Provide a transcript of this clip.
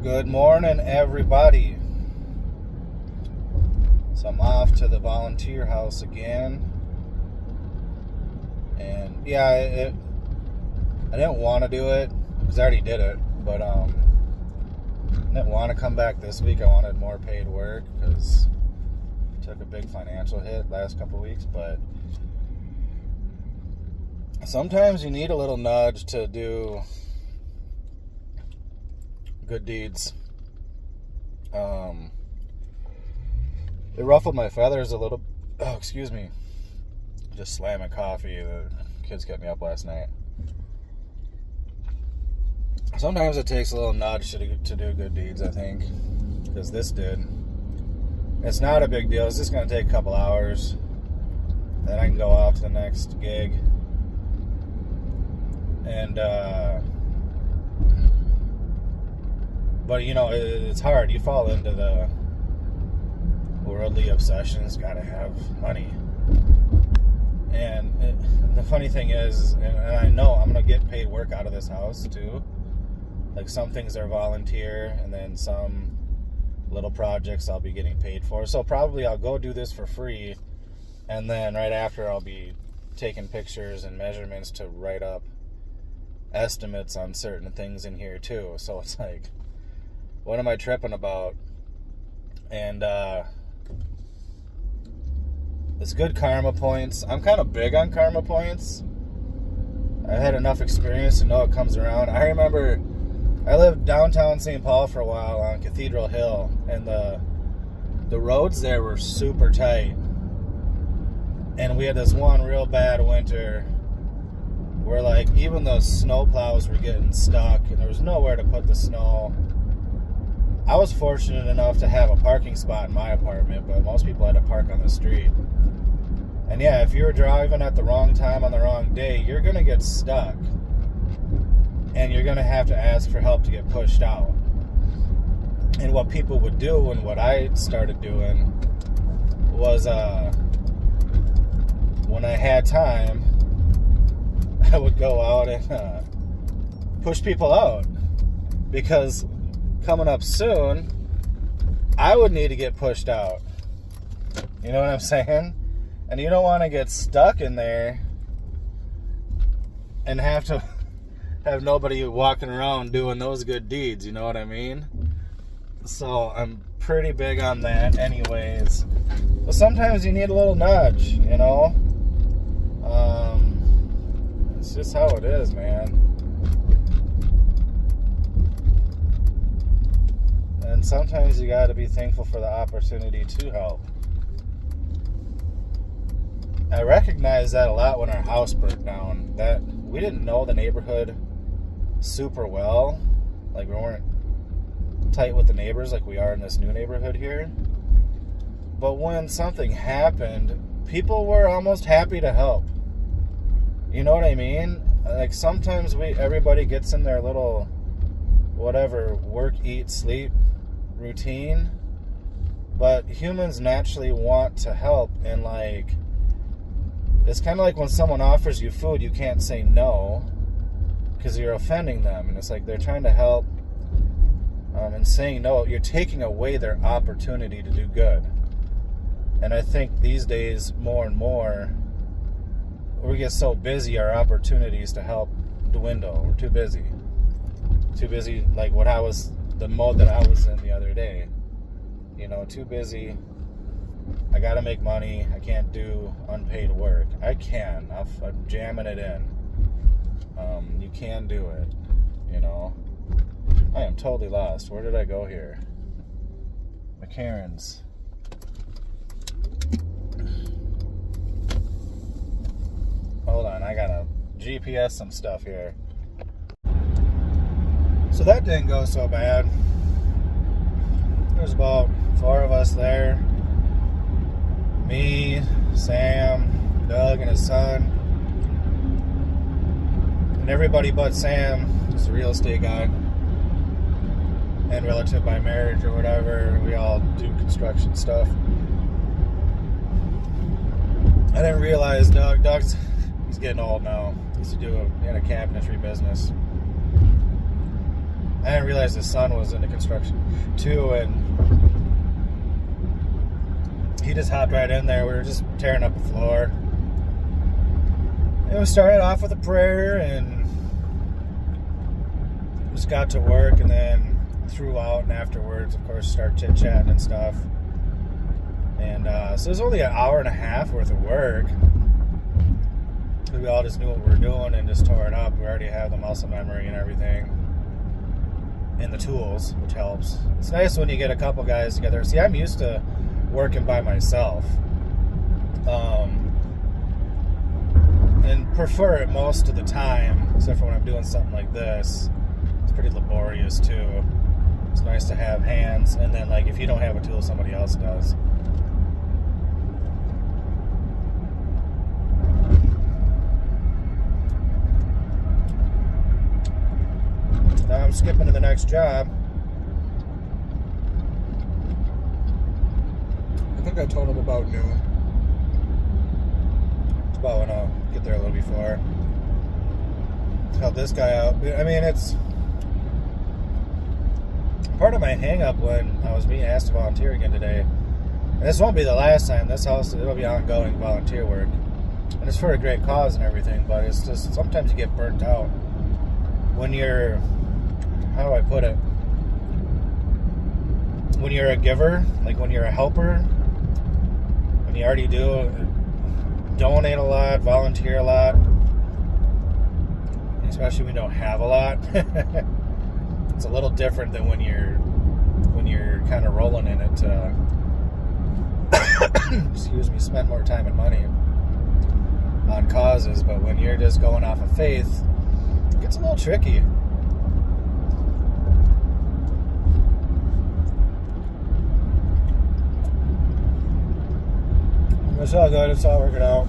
Good morning, everybody. So I'm off to the volunteer house again. And yeah, I didn't want to do it because I already did it. But I didn't want to come back this week. I wanted more paid work because I took a big financial hit last couple weeks. But sometimes you need a little nudge to do good deeds. It ruffled my feathers a little. Oh, excuse me. Just slamming coffee. The kids kept me up last night. Sometimes it takes a little nudge to do good deeds, I think. Because this did. It's not a big deal. It's just going to take a couple hours. Then I can go off to the next gig. And, but, you know, it's hard. You fall into the worldly obsessions. Got to have money. And the funny thing is, and I know I'm going to get paid work out of this house, too. Like, some things are volunteer, and then some little projects I'll be getting paid for. So probably I'll go do this for free, and then right after I'll be taking pictures and measurements to write up estimates on certain things in here, too. So it's like, what am I tripping about? And it's good karma points. I'm kind of big on karma points. I've had enough experience to know it comes around. I remember I lived downtown St. Paul for a while on Cathedral Hill, and the roads there were super tight. And we had this one real bad winter where, like, even the snow plows were getting stuck, and there was nowhere to put the snow. I was fortunate enough to have a parking spot in my apartment, but most people had to park on the street. And yeah, if you're driving at the wrong time on the wrong day, you're going to get stuck. And you're going to have to ask for help to get pushed out. And what people would do, and what I started doing, was when I had time, I would go out and push people out. Because coming up soon, I would need to get pushed out. You know what I'm saying? And you don't want to get stuck in there and have to have nobody walking around doing those good deeds, you know what I mean? So I'm pretty big on that anyways. But sometimes you need a little nudge, you know? It's just how it is, man. And sometimes you got to be thankful for the opportunity to help. I recognized that a lot when our house burnt down. That we didn't know the neighborhood super well. Like, we weren't tight with the neighbors like we are in this new neighborhood here. But when something happened, people were almost happy to help. You know what I mean? Like, sometimes everybody gets in their little whatever work, eat, sleep routine, but humans naturally want to help. And like, it's kind of like when someone offers you food, you can't say no because you're offending them. And it's like they're trying to help, and saying no, you're taking away their opportunity to do good. And I think these days, more and more, we get so busy, our opportunities to help dwindle. We're too busy. Too busy, like the mode that I was in the other day. You know, too busy. I gotta make money. I can't do unpaid work. I can. I'm jamming it in. You can do it. You know. I am totally lost. Where did I go here? McCarran's. Hold on, I gotta GPS some stuff here. So that didn't go so bad. There's about 4 of us there. Me, Sam, Doug and his son. And everybody but Sam, just a real estate guy. And relative by marriage or whatever. We all do construction stuff. I didn't realize Doug's he's getting old now. He had a cabinetry business. I didn't realize his son was into construction too, and he just hopped right in there. We were just tearing up the floor. And we started off with a prayer and just got to work, and then throughout and afterwards, of course, start chit-chatting and stuff. And so it was only an hour and a half worth of work. We all just knew what we were doing and just tore it up. We already have the muscle memory and everything. And the tools, which helps. It's nice when you get a couple guys together. See, I'm used to working by myself. And prefer it most of the time, except for when I'm doing something like this. It's pretty laborious too. It's nice to have hands, and then like if you don't have a tool, somebody else does. Now I'm skipping to the next job. I think I told him about noon. It's about when I'll get there a little before. Help this guy out. I mean, it's part of my hang-up when I was being asked to volunteer again today. And this won't be the last time. This house, it'll be ongoing volunteer work. And it's for a great cause and everything, but it's just sometimes you get burnt out when you're, how do I put it? When you're a giver, like when you're a helper, when you already do donate a lot, volunteer a lot, especially when you don't have a lot. It's a little different than when you're kind of rolling in it to excuse me, spend more time and money on causes. But when you're just going off of faith, it gets a little tricky. It's all good. It's all working out.